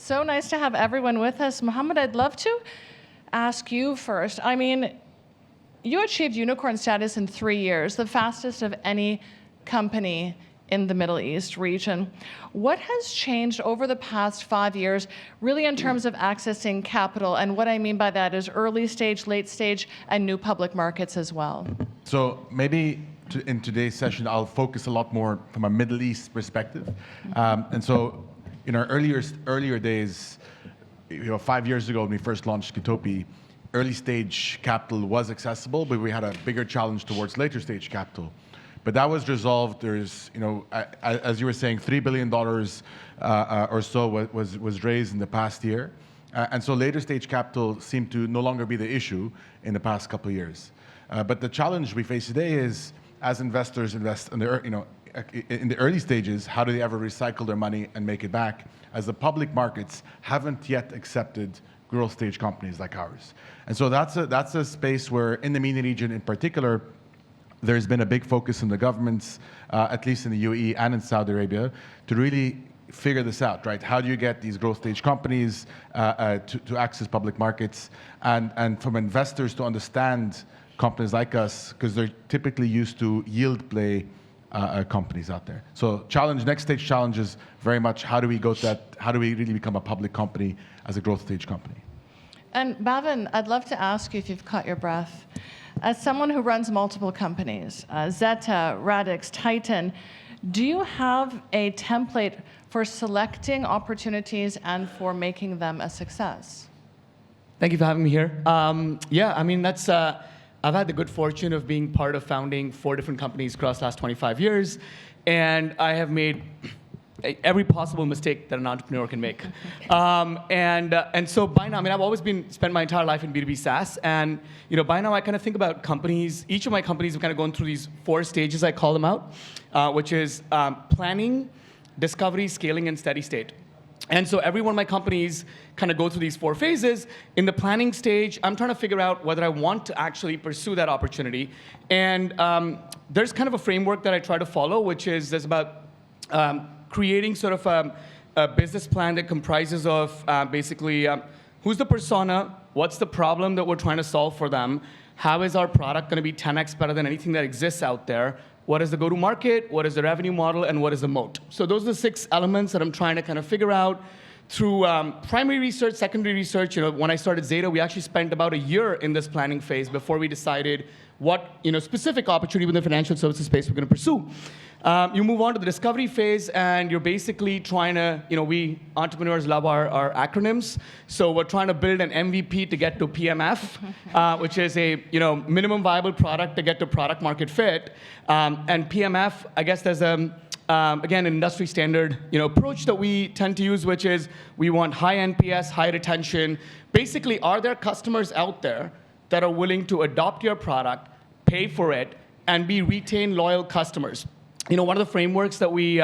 so nice to have everyone with us. Mohamad, I'd love to ask you first. I mean, you achieved unicorn status in 3 years, the fastest of any company in the Middle East region. What has changed over the past 5 years, really in terms of accessing capital? And what I mean by that is early stage, late stage, and new public markets as well. So maybe in today's session, I'll focus a lot more from a Middle East perspective. And so in our earlier days, 5 years ago when we first launched Kitopi, early stage capital was accessible, but we had a bigger challenge towards later stage capital. But that was resolved. There's, as you were saying, $3 billion or so was raised in the past year. And so later stage capital seemed to no longer be the issue in the past couple of years. But the challenge we face today is, as investors invest in the early stages, how do they ever recycle their money and make it back, as the public markets haven't yet accepted growth stage companies like ours. And so that's a space where, in the MENA region in particular, there's been a big focus in the governments, at least in the UAE and in Saudi Arabia, to really figure this out, right? How do you get these growth stage companies to access public markets, and from investors to understand companies like us, because they're typically used to yield play companies out there. So next stage challenge is very much how do we go to that, how do we really become a public company as a growth stage company? And Bhavin, I'd love to ask you if you've caught your breath. As someone who runs multiple companies, Zeta, Radix, Titan, do you have a template for selecting opportunities and for making them a success? Thank you for having me here. Yeah, I mean, that's, I've had the good fortune of being part of founding 4 different companies across the last 25 years, and I have made every possible mistake that an entrepreneur can make. And so by now, I mean, I've always spent my entire life in B2B SaaS, and by now I kind of think about companies. Each of my companies have kind of gone through these 4 stages, I call them out, which is planning, discovery, scaling, and steady state. And so every one of my companies kind of go through these 4 phases. In the planning stage, I'm trying to figure out whether I want to actually pursue that opportunity. And there's kind of a framework that I try to follow, which is there's about creating sort of a business plan that comprises of basically who's the persona, what's the problem that we're trying to solve for them, how is our product going to be 10x better than anything that exists out there, what is the go-to-market, what is the revenue model, and what is the moat. So those are the 6 elements that I'm trying to kind of figure out through primary research, secondary research. When I started Zeta, we actually spent about a year in this planning phase before we decided what specific opportunity within the financial services space we're going to pursue. You move on to the discovery phase, and you're basically trying to, we entrepreneurs love our acronyms, so we're trying to build an MVP to get to PMF, which is a minimum viable product to get to product market fit. And PMF, I guess there's again, an industry standard approach that we tend to use, which is we want high NPS, high retention. Basically, are there customers out there that are willing to adopt your product, pay for it, and be retained loyal customers? One of the frameworks that we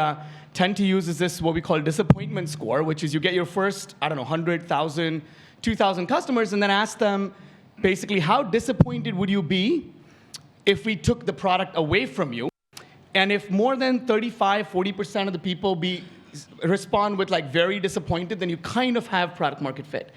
tend to use is this, what we call disappointment score, which is you get your first, 100, 1,000, 2,000 customers, and then ask them, basically, how disappointed would you be if we took the product away from you? And if more than 35, 40% of the people respond with very disappointed, then you kind of have product market fit.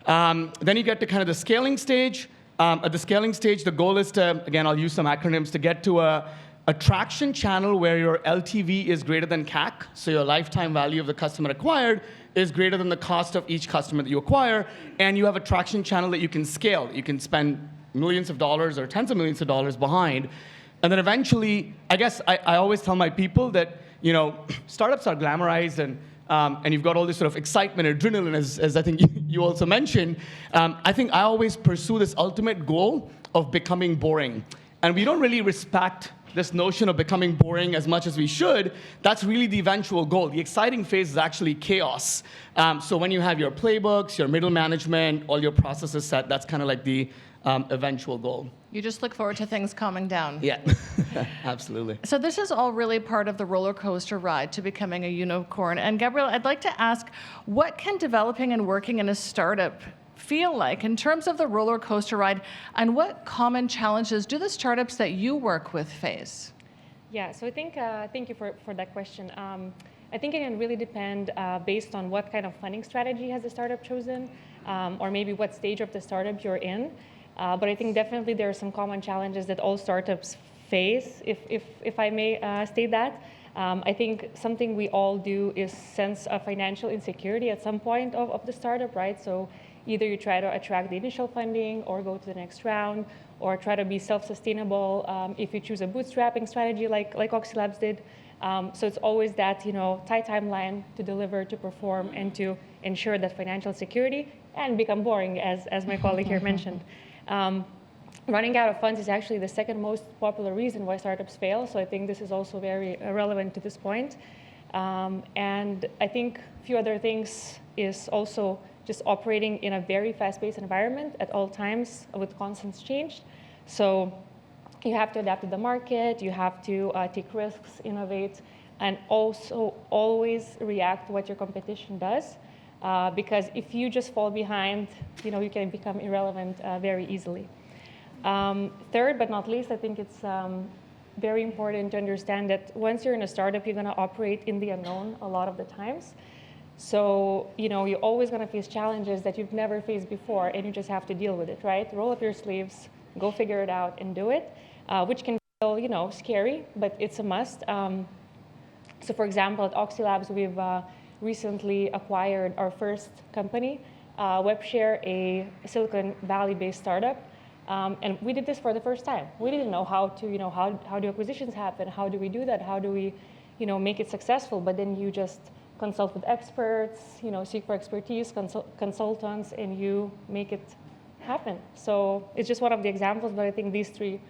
Then you get to kind of the scaling stage. At the scaling stage, the goal is to, again, I'll use some acronyms, to get to a traction channel where your LTV is greater than CAC, so your lifetime value of the customer acquired is greater than the cost of each customer that you acquire, and you have a traction channel that you can scale. You can spend millions of dollars or tens of millions of dollars behind. And then eventually, I guess I always tell my people that startups are glamorized, and you've got all this sort of excitement, adrenaline, as I think you also mentioned. I think I always pursue this ultimate goal of becoming boring. And we don't really respect this notion of becoming boring as much as we should. That's really the eventual goal. The exciting phase is actually chaos. So when you have your playbooks, your middle management, all your processes set, that's kind of like the eventual goal. You just look forward to things calming down. Yeah, absolutely. So this is all really part of the roller coaster ride to becoming a unicorn. And Gabrielė, I'd like to ask, what can developing and working in a startup feel like in terms of the roller coaster ride, and what common challenges do the startups that you work with face? Yeah, so I think, thank you for that question. I think it can really depend based on what kind of funding strategy has the startup chosen, or maybe what stage of the startup you're in. But I think definitely there are some common challenges that all startups face, if I may state that. I think something we all do is sense a financial insecurity at some point of the startup, right? So either you try to attract the initial funding or go to the next round, or try to be self-sustainable if you choose a bootstrapping strategy like OxyLabs did. So it's always that tight timeline to deliver, to perform, and to ensure that financial security and become boring, as my colleague here mentioned. Running out of funds is actually the second most popular reason why startups fail. So I think this is also very relevant to this point. And I think a few other things is also just operating in a very fast-paced environment at all times with constant change. So you have to adapt to the market, you have to take risks, innovate, and also always react to what your competition does. Because if you just fall behind, you can become irrelevant very easily. Third, but not least, I think it's very important to understand that once you're in a startup, you're going to operate in the unknown a lot of the times. So, you're always going to face challenges that you've never faced before, and you just have to deal with it, right? Roll up your sleeves, go figure it out, and do it, which can feel, scary, but it's a must. So, for example, at OxyLabs, we've recently acquired our first company, WebShare, a Silicon Valley-based startup. And we did this for the first time. We didn't know how to, how do acquisitions happen? How do we do that? How do we, make it successful? But then you just consult with experts, seek for expertise, consultants, and you make it happen. So it's just one of the examples, but I think these three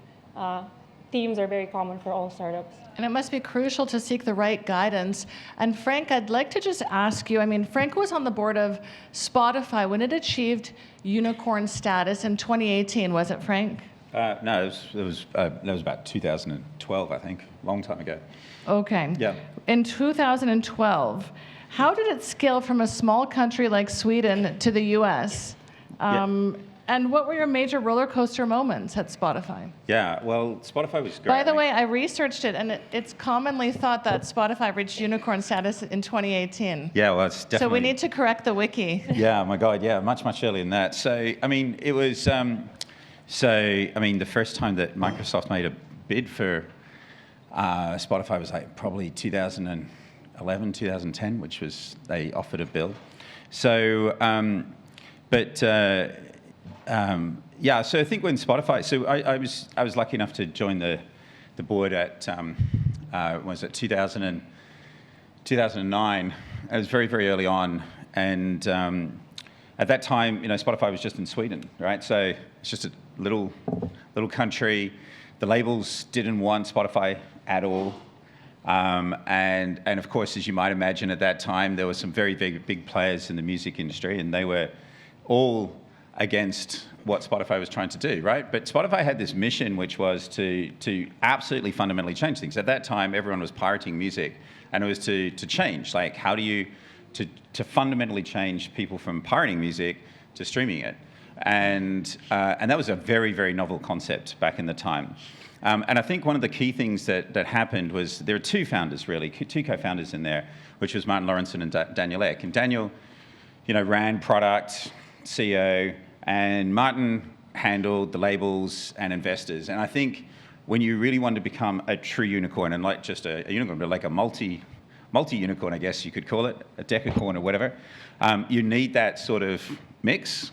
themes are very common for all startups. And it must be crucial to seek the right guidance. And Frank, I'd like to just ask you, Frank was on the board of Spotify when it achieved unicorn status in 2018, was it, Frank? No, it was about 2012, I think, a long time ago. Okay. Yeah. In 2012, how did it scale from a small country like Sweden to the US? And what were your major roller coaster moments at Spotify? Yeah, well, Spotify was great. By the way, I researched it, and it's commonly thought that Spotify reached unicorn status in 2018. Yeah, well, it's definitely... So we need to correct the wiki. Yeah, my God, yeah, much earlier than that. So, it was... the first time that Microsoft made a bid for Spotify was probably 2011, 2010, which was, they offered a bill. So, so I think when Spotify, so I was lucky enough to join the board at 2009. It was very, very early on, and at that time, Spotify was just in Sweden, right? So it's just a little country. The labels didn't want Spotify at all, and of course, as you might imagine, at that time there were some very big players in the music industry, and they were all against what Spotify was trying to do, right? But Spotify had this mission, which was to absolutely fundamentally change things. At that time, everyone was pirating music, and it was to change. Like, how do you to fundamentally change people from pirating music to streaming it? And that was a very, very novel concept back in the time. And I think one of the key things that happened was there are two founders, really, two co-founders in there, which was Martin Lorentzen and Daniel Ek. And Daniel, ran product, CEO, and Martin handled the labels and investors. And I think when you really want to become a true unicorn, and like just a unicorn, but like a multi-unicorn, I guess you could call it, a decacorn or whatever, you need that sort of mix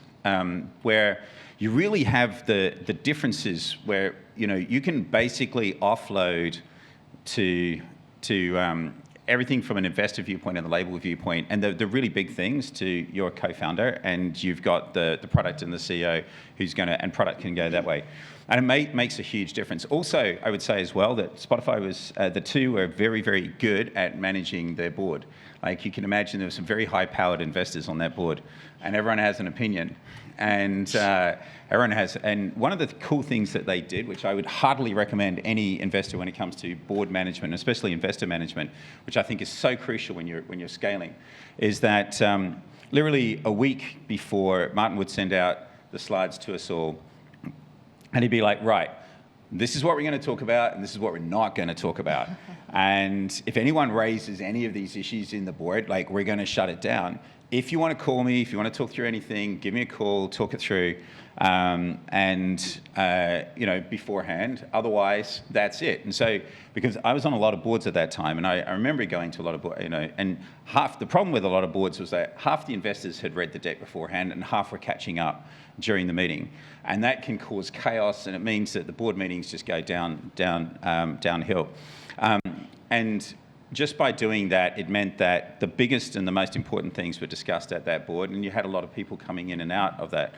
where you really have the differences where, you can basically offload to everything from an investor viewpoint and the label viewpoint, and the really big things to your co-founder, and you've got the product and the CEO and product can go that way. And it makes a huge difference. Also, I would say as well that Spotify was, the two were very, very good at managing their board. Like you can imagine there were some very high-powered investors on that board, and everyone has an opinion. And and one of the cool things that they did, which I would heartily recommend any investor when it comes to board management, especially investor management, which I think is so crucial when you're scaling, is that literally a week before, Martin would send out the slides to us all, and he'd be like, right, this is what we're going to talk about, and this is what we're not going to talk about. And if anyone raises any of these issues in the board, like, we're going to shut it down. If you want to call me, if you want to talk through anything, give me a call, talk it through, beforehand. Otherwise, that's it. And so, because I was on a lot of boards at that time, and I remember going to a lot of boards, and the problem with a lot of boards was that half the investors had read the deck beforehand, and half were catching up during the meeting, and that can cause chaos, and it means that the board meetings just go downhill. And just by doing that, it meant that the biggest and the most important things were discussed at that board, and you had a lot of people coming in and out of that.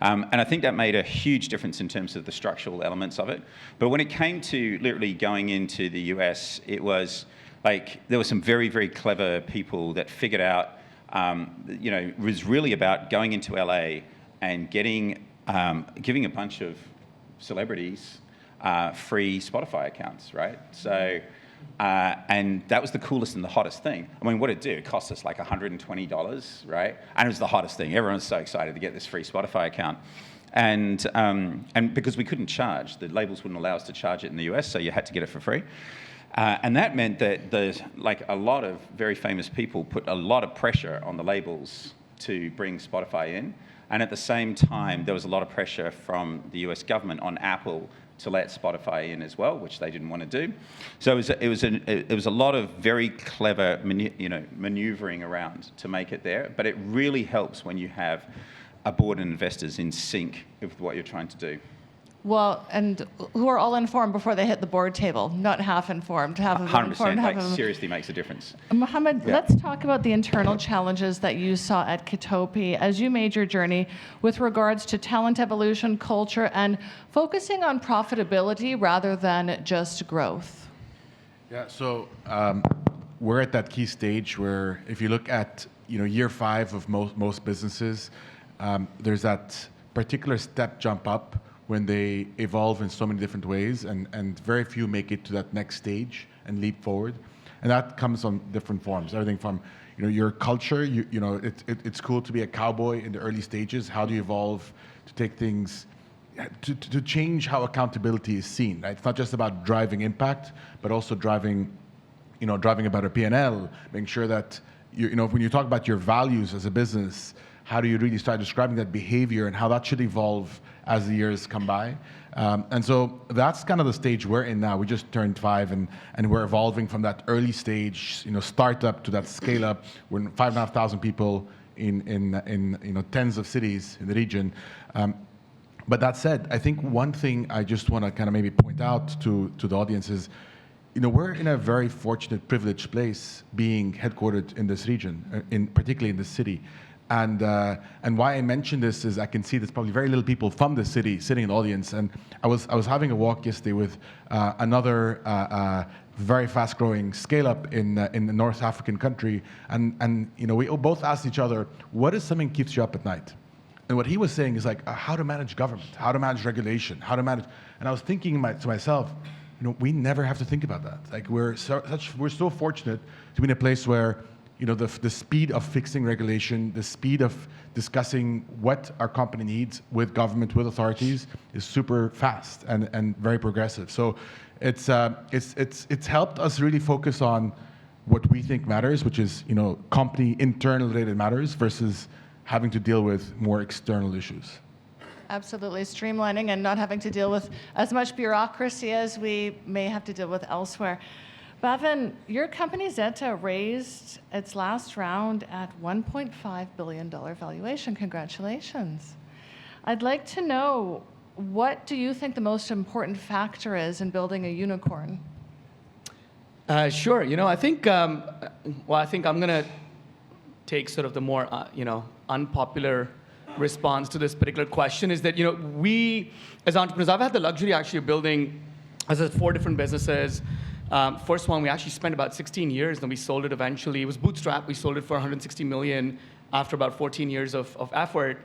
And I think that made a huge difference in terms of the structural elements of it. But when it came to literally going into the US, it was like there were some very, very clever people that figured out, it was really about going into LA and giving a bunch of celebrities free Spotify accounts, right? So. And that was the coolest and the hottest thing. I mean, what it did, it cost us like $120, right? And it was the hottest thing. Everyone was so excited to get this free Spotify account. And because we couldn't charge, the labels wouldn't allow us to charge it in the US, so you had to get it for free. And that meant that there's like a lot of very famous people put a lot of pressure on the labels to bring Spotify in. And at the same time, there was a lot of pressure from the US government on Apple to let Spotify in as well, which they didn't want to do. So it was a lot of very clever maneuvering around to make it there. But it really helps when you have a board and investors in sync with what you're trying to do. Well, and who are all informed before they hit the board table, not half informed. Half of them 100%, informed, half like, of them. seriously makes a difference. Mohamad, Yeah. let's talk about the internal challenges that you saw at Kitopi as you made your journey with regards to talent evolution, culture, and focusing on profitability rather than just growth. Yeah, so we're at that key stage where if you look at year 5 of most businesses, there's that particular step jump up when they evolve in so many different ways, and very few make it to that next stage and leap forward. And that comes on different forms, everything from your culture, it's cool to be a cowboy in the early stages. How do you evolve to take things, to change how accountability is seen, right? It's not just about driving impact, but also driving a better P&L, making sure that, when you talk about your values as a business, how do you really start describing that behavior and how that should evolve as the years come by? And so that's kind of the stage we're in now. We just turned 5 and we're evolving from that early stage, startup to that scale up. We're 5,500 people in tens of cities in the region. But that said, I think one thing I just want to kind of maybe point out to the audience is, we're in a very fortunate, privileged place being headquartered in this region, particularly in this city. And why I mention this is I can see there's probably very little people from the city sitting in the audience. And I was having a walk yesterday with another very fast-growing scale-up in the North African country. And we both asked each other, what is something that keeps you up at night? And what he was saying is like how to manage government, how to manage regulation, how to manage. And I was thinking to myself, we never have to think about that. Like we're so fortunate to be in a place where the speed of fixing regulation, the speed of discussing what our company needs with government, with authorities, is super fast and very progressive. So it's helped us really focus on what we think matters, which is company internal related matters versus having to deal with more external issues. Absolutely, streamlining and not having to deal with as much bureaucracy as we may have to deal with elsewhere. Bhavin, your company Zeta raised its last round at $1.5 billion valuation. Congratulations. I'd like to know, what do you think the most important factor is in building a unicorn? Sure. I think I'm going to take sort of the more unpopular response to this particular question is that we as entrepreneurs, I've had the luxury actually of building, as I said, 4 different businesses. First one, we actually spent about 16 years, then we sold it eventually. It was bootstrapped. We sold it for $160 million after about 14 years of effort.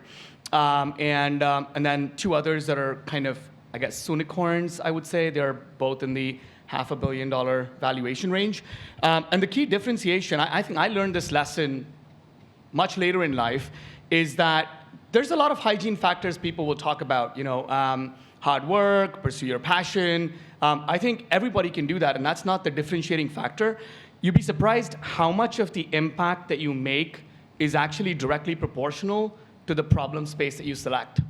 And then 2 others that are kind of, I guess, unicorns, I would say. They're both in the $500 million valuation range. And the key differentiation, I think I learned this lesson much later in life, is that there's a lot of hygiene factors people will talk about, hard work, pursue your passion. I think everybody can do that, and that's not the differentiating factor. You'd be surprised how much of the impact that you make is actually directly proportional to the problem space that you select.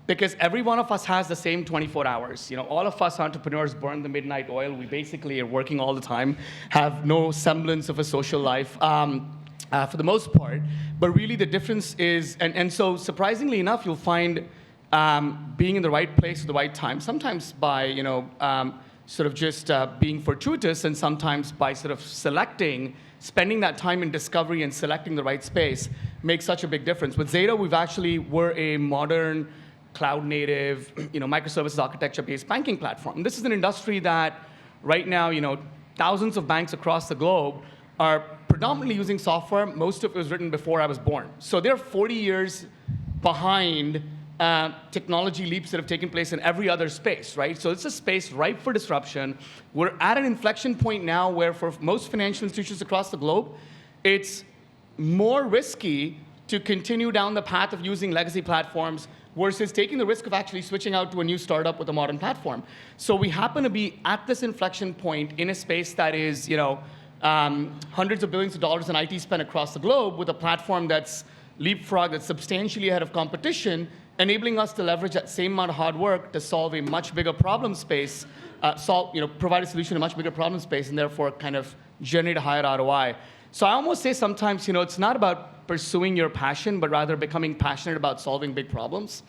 Because every one of us has the same 24 hours. All of us entrepreneurs burn the midnight oil. We basically are working all the time, have no semblance of a social life for the most part. But really the difference is, and so surprisingly enough, you'll find being in the right place at the right time, sometimes by sort of just being fortuitous, and sometimes by sort of spending that time in discovery and selecting the right space makes such a big difference. With Zeta, we're a modern, cloud-native, microservices architecture-based banking platform. This is an industry that right now, thousands of banks across the globe are predominantly using software. Most of it was written before I was born. So they're 40 years behind technology leaps that have taken place in every other space, right? So it's a space ripe for disruption. We're at an inflection point now where for most financial institutions across the globe, it's more risky to continue down the path of using legacy platforms versus taking the risk of actually switching out to a new startup with a modern platform. So we happen to be at this inflection point in a space that is, hundreds of billions of dollars in IT spent across the globe with a platform that's leapfrog, that's substantially ahead of competition, enabling us to leverage that same amount of hard work to solve a much bigger problem space, provide a solution to a much bigger problem space, and therefore kind of generate a higher ROI. So I almost say sometimes, it's not about pursuing your passion, but rather becoming passionate about solving big problems.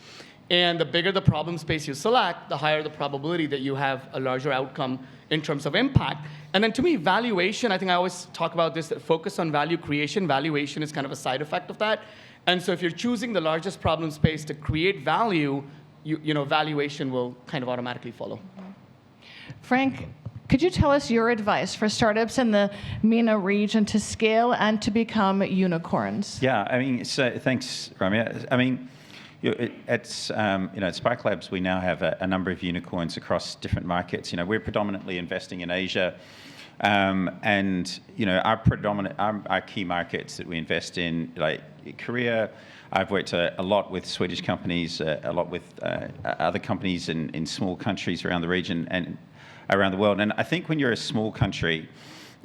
And the bigger the problem space you select, the higher the probability that you have a larger outcome in terms of impact. And then to me, valuation, I think I always talk about this, that focus on value creation. Valuation is kind of a side effect of that. And so if you're choosing the largest problem space to create value, valuation will kind of automatically follow. Frank, could you tell us your advice for startups in the MENA region to scale and to become unicorns? Yeah, so thanks, Ramia. At Sparklabs, we now have a number of unicorns across different markets. We're predominantly investing in Asia, and our key markets that we invest in, like Korea. I've worked a lot with Swedish companies, a lot with other companies in small countries around the region and around the world. And I think when you're a small country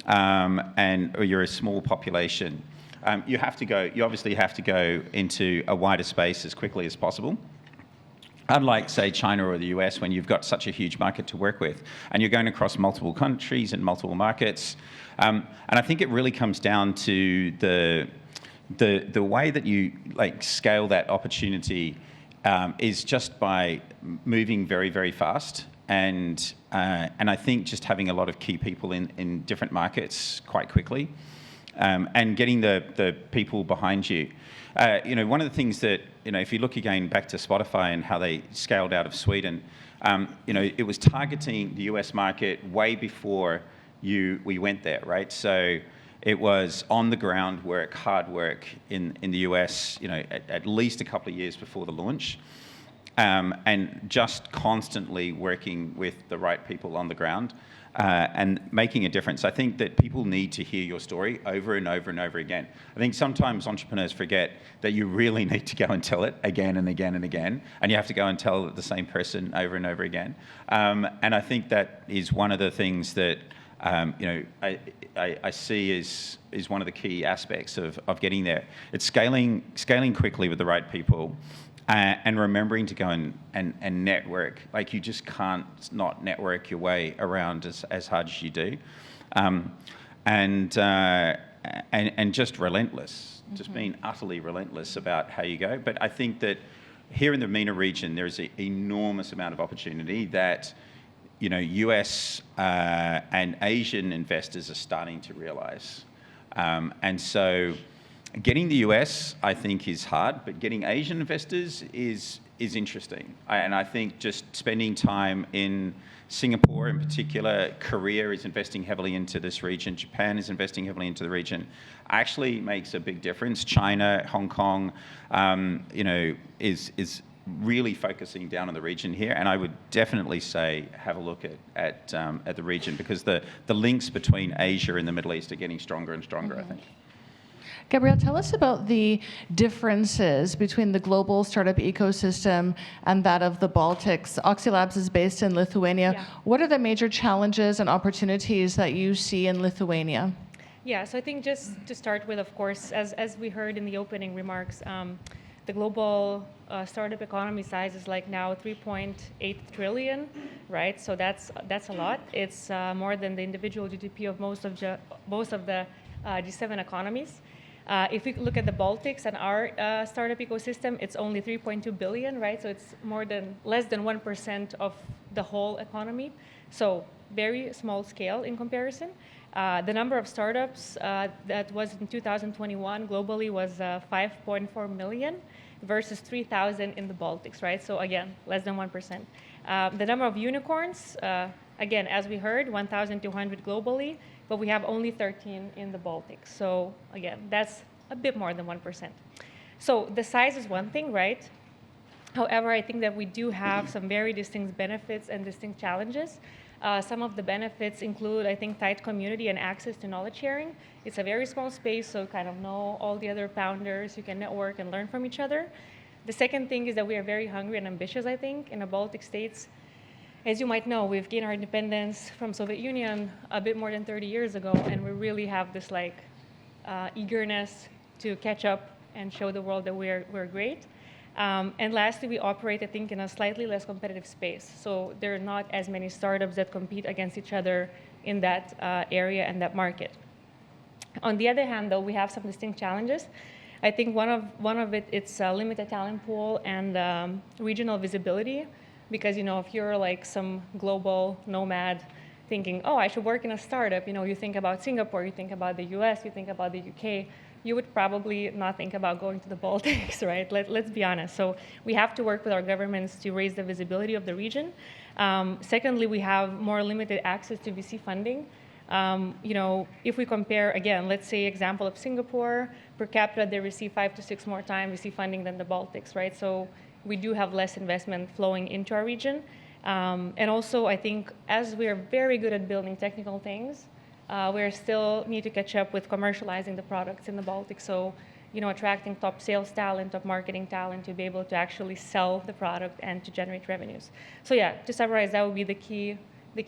or you're a small population, you obviously have to go into a wider space as quickly as possible. Unlike, say, China or the US, when you've got such a huge market to work with, and you're going across multiple countries and multiple markets. And I think it really comes down to the way that you scale that opportunity is just by moving very, very fast. And I think just having a lot of key people in different markets quite quickly, and getting the people behind you. One of the things that, if you look again back to Spotify and how they scaled out of Sweden, it was targeting the US market way before we went there, right? So it was on the ground work, hard work in the US, at least a couple of years before the launch. And just constantly working with the right people on the ground and making a difference. I think that people need to hear your story over and over and over again. I think sometimes entrepreneurs forget that you really need to go and tell it again and again and again, and you have to go and tell the same person over and over again. And I think that is one of the things that I see is one of the key aspects of getting there. It's scaling quickly with the right people. And remembering to go and network. You just can't not network your way around as hard as you do. And just relentless, just being utterly relentless about how you go. But I think that here in the MENA region, there's an enormous amount of opportunity that US and Asian investors are starting to realize. And so getting the US, I think, is hard, but getting Asian investors is interesting. And I think just spending time in Singapore in particular, Korea is investing heavily into this region, Japan is investing heavily into the region, actually makes a big difference. China, Hong Kong, is really focusing down on the region here. And I would definitely say have a look at the region, because the links between Asia and the Middle East are getting stronger and stronger, I think. Gabrielle, tell us about the differences between the global startup ecosystem and that of the Baltics. OxyLabs is based in Lithuania. Yeah. What are the major challenges and opportunities that you see in Lithuania? Yeah, so I think just to start with, of course, as we heard in the opening remarks, the global startup economy size is like now 3.8 trillion, right? So that's a lot. It's more than the individual GDP of most of the G7 economies. If we look at the Baltics and our startup ecosystem, it's only 3.2 billion, right? So it's less than 1% of the whole economy. So very small scale in comparison. The number of startups that was in 2021 globally was 5.4 million versus 3,000 in the Baltics, right? So again, less than 1%. The number of unicorns, again, as we heard, 1,200 globally, but we have only 13 in the Baltics. So again, that's a bit more than 1%. So the size is one thing, right? However, I think that we do have some very distinct benefits and distinct challenges. Some of the benefits include, I think, tight community and access to knowledge sharing. It's a very small space, so kind of know all the other founders. You can network and learn from each other. The second thing is that we are very hungry and ambitious, I think. In the Baltic states, as you might know, we've gained our independence from Soviet Union a bit more than 30 years ago, and we really have this eagerness to catch up and show the world that we're great. And lastly, we operate, I think, in a slightly less competitive space. So there are not as many startups that compete against each other in that area and that market. On the other hand, though, we have some distinct challenges. I think one of it's a limited talent pool and regional visibility. Because if you're like some global nomad thinking, oh, I should work in a startup, you think about Singapore, you think about the US, you think about the UK, you would probably not think about going to the Baltics, right? Let's be honest. So we have to work with our governments to raise the visibility of the region. Secondly, we have more limited access to VC funding. If we compare, again, let's say example of Singapore, per capita, they receive 5 to 6 more times VC funding than the Baltics, right? So we do have less investment flowing into our region. And also, I think, as we are very good at building technical things, we still need to catch up with commercializing the products in the Baltics. So, attracting top sales talent, top marketing talent to be able to actually sell the product and to generate revenues. So yeah, to summarize, that would be the key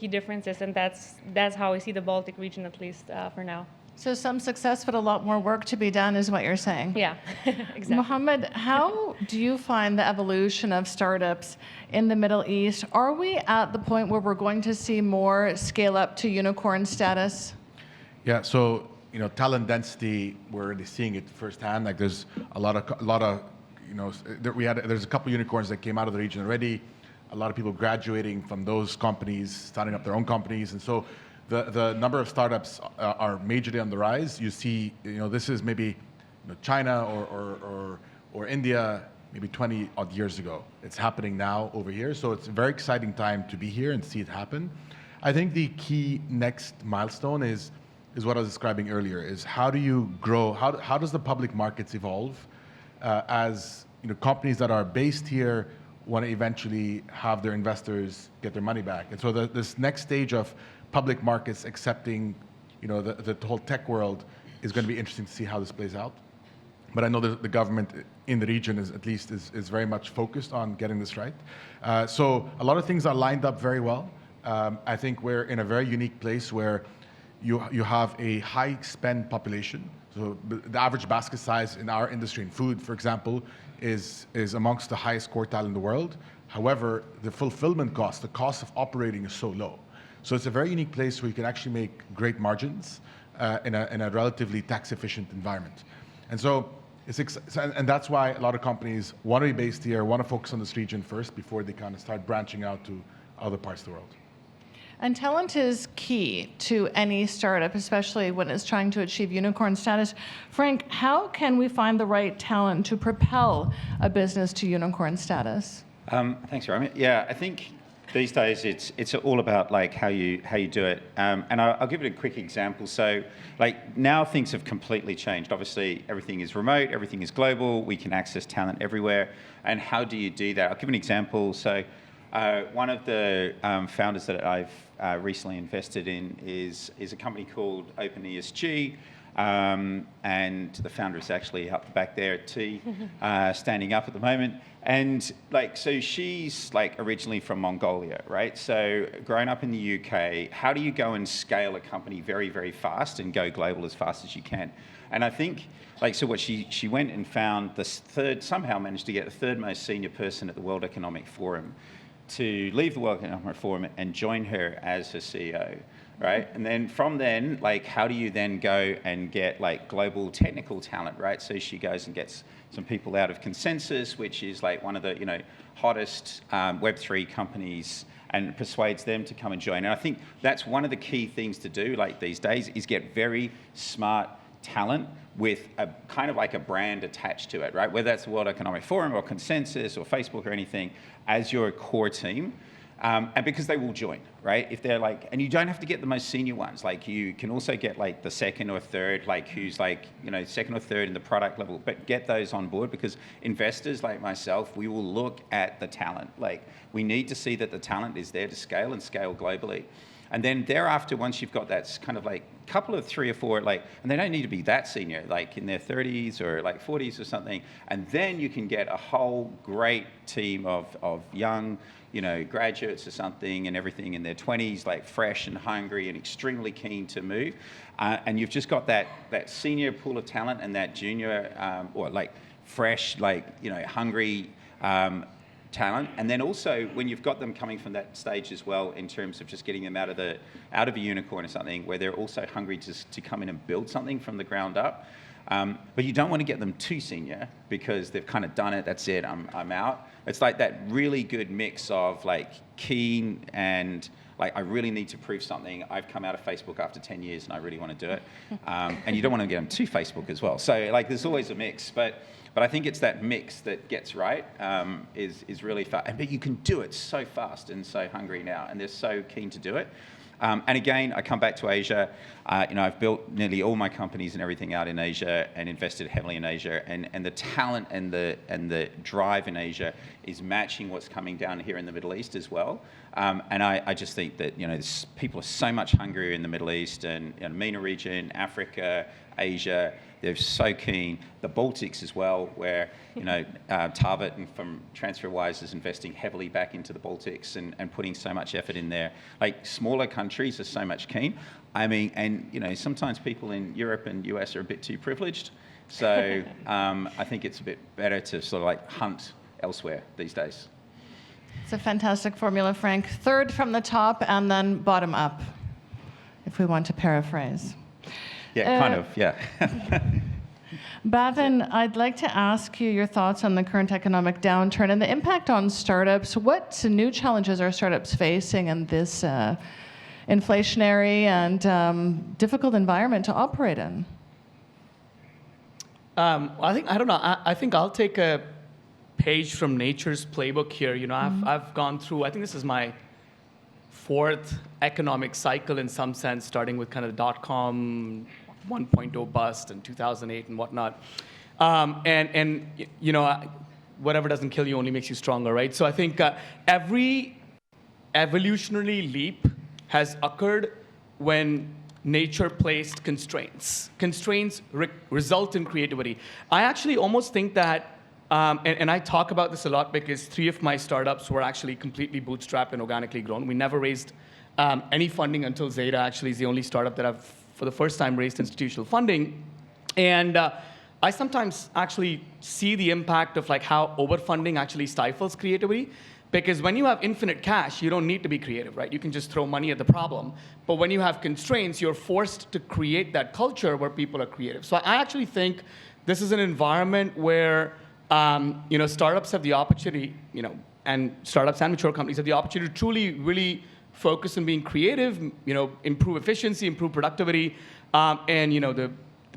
differences, and that's how I see the Baltic region, at least for now. So some success, but a lot more work to be done is what you're saying. Yeah, exactly. Mohamad, how do you find the evolution of startups in the Middle East? Are we at the point where we're going to see more scale up to unicorn status? Yeah, so talent density, we're already seeing it firsthand. Like there's a lot of there's a couple unicorns that came out of the region already. A lot of people graduating from those companies, starting up their own companies, and so the number of startups are majorly on the rise. You see, this is maybe China or India maybe 20 odd years ago. It's happening now over here, so it's a very exciting time to be here and see it happen. I think the key next milestone is what I was describing earlier, is how do you grow, how does the public markets evolve as companies that are based here want to eventually have their investors get their money back. And so this next stage of public markets accepting the whole tech world is going to be interesting to see how this plays out. But I know that the government in the region is very much focused on getting this right. So a lot of things are lined up very well. I think we're in a very unique place where you have a high spend population. So the average basket size in our industry, in food, for example, is amongst the highest quartile in the world. However, the fulfillment cost, the cost of operating is so low. So it's a very unique place where you can actually make great margins in a relatively tax-efficient environment. And so and that's why a lot of companies want to be based here, want to focus on this region first before they kind of start branching out to other parts of the world. And talent is key to any startup, especially when it's trying to achieve unicorn status. Frank, how can we find the right talent to propel a business to unicorn status? Thanks, Ramia. Yeah, I think these days it's all about like how you do it. And I'll give it a quick example. So like now things have completely changed. Obviously everything is remote, everything is global. We can access talent everywhere. And how do you do that? I'll give an example. So one of the founders that I've recently invested in is a company called OpenESG. And the founder is actually up the back there at tea, standing up at the moment. And like, so she's like originally from Mongolia, right? So growing up in the UK, how do you go and scale a company very, very fast and go global as fast as you can? And I think, like, so what she went and found somehow managed to get the third most senior person at the World Economic Forum to leave the World Economic Forum and join her as her CEO, right? And then from then, like, how do you then go and get like global technical talent, right? So she goes and gets some people out of Consensus, which is like one of the, you know, hottest Web3 companies, and persuades them to come and join. And I think that's one of the key things to do, like these days, is get very smart talent with a kind of like a brand attached to it, right? Whether that's the World Economic Forum or Consensus or Facebook or anything, as your core team. And because they will join, right? If they're like, and you don't have to get the most senior ones. Like you can also get like the second or third, like who's like, you know, second or third in the product level, but get those on board, because investors like myself, we will look at the talent. Like we need to see that the talent is there to scale and scale globally. And then thereafter, once you've got that kind of like couple of 3 or 4, like, and they don't need to be that senior, like in their 30s or like 40s or something, and then you can get a whole great team of young, you know, graduates or something and everything in their 20s, like fresh and hungry and extremely keen to move. And you've just got that senior pool of talent and that junior or like fresh, like, you know, hungry talent. And then also when you've got them coming from that stage as well, in terms of just getting them out of a unicorn or something, where they're also hungry to come in and build something from the ground up. But you don't want to get them too senior because they've kind of done it, that's it, I'm out. It's like that really good mix of like keen and like, I really need to prove something. I've come out of Facebook after 10 years and I really want to do it. And you don't want to get them too Facebook as well. So like there's always a mix, but I think it's that mix that gets right, is really fast. But you can do it so fast and so hungry now, and they're so keen to do it. And again, I come back to Asia. You know, I've built nearly all my companies and everything out in Asia and invested heavily in Asia. And the talent and the drive in Asia is matching what's coming down here in the Middle East as well. And I just think that, you know, people are so much hungrier in the Middle East and MENA region, Africa, Asia. They're so keen. The Baltics as well, where, you know, Tarvet and from TransferWise is investing heavily back into the Baltics and putting so much effort in there. Like smaller countries are so much keen. I mean, and, you know, sometimes people in Europe and US are a bit too privileged. So I think it's a bit better to sort of like hunt elsewhere these days. It's a fantastic formula, Frank. Third from the top and then bottom up, if we want to paraphrase. Yeah, kind of, yeah. Bhavin, I'd like to ask you your thoughts on the current economic downturn and the impact on startups. What new challenges are startups facing in this inflationary and difficult environment to operate in? I think I'll take a page from nature's playbook here. You know, I've gone through, I think this is my 4th economic cycle in some sense, starting with kind of dot-com 1.0 bust in 2008 and whatnot. And you know, whatever doesn't kill you only makes you stronger, right? So I think every evolutionary leap has occurred when nature placed constraints. Constraints result in creativity. I actually almost think that, and I talk about this a lot because 3 of my startups were actually completely bootstrapped and organically grown. We never raised any funding until Zeta actually is the only startup that I've, for the first time, raised institutional funding. And I sometimes actually see the impact of like how overfunding actually stifles creativity. Because when you have infinite cash, you don't need to be creative, right? You can just throw money at the problem. But when you have constraints, you're forced to create that culture where people are creative. So I actually think this is an environment where you know, startups have the opportunity, you know, and startups and mature companies have the opportunity to truly, really focus on being creative, you know, improve efficiency, improve productivity, and, you know, the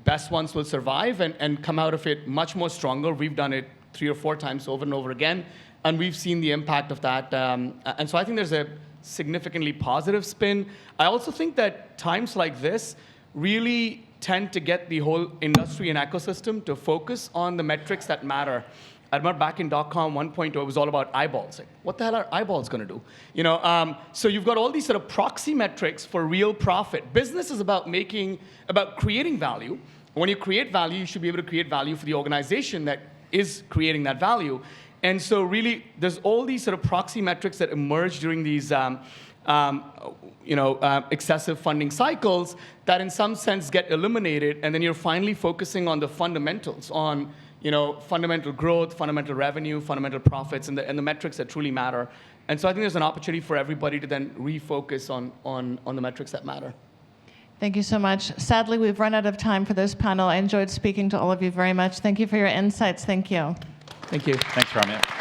best ones will survive and come out of it much more stronger. We've done it 3 or 4 times over and over again, and we've seen the impact of that. And so I think there's a significantly positive spin. I also think that times like this really tend to get the whole industry and ecosystem to focus on the metrics that matter. I remember back in .com 1.0, it was all about eyeballs. Like, what the hell are eyeballs going to do? So you've got all these sort of proxy metrics for real profit. Business is about creating value. When you create value, you should be able to create value for the organization that is creating that value. And so really, there's all these sort of proxy metrics that emerge during these excessive funding cycles that in some sense get eliminated, and then you're finally focusing on the fundamentals, on fundamental growth, fundamental revenue, fundamental profits, and the metrics that truly matter. And so I think there's an opportunity for everybody to then refocus on the metrics that matter. Thank you so much. Sadly, we've run out of time for this panel. I enjoyed speaking to all of you very much. Thank you for your insights. Thank you. Thank you. Thanks, Ramia.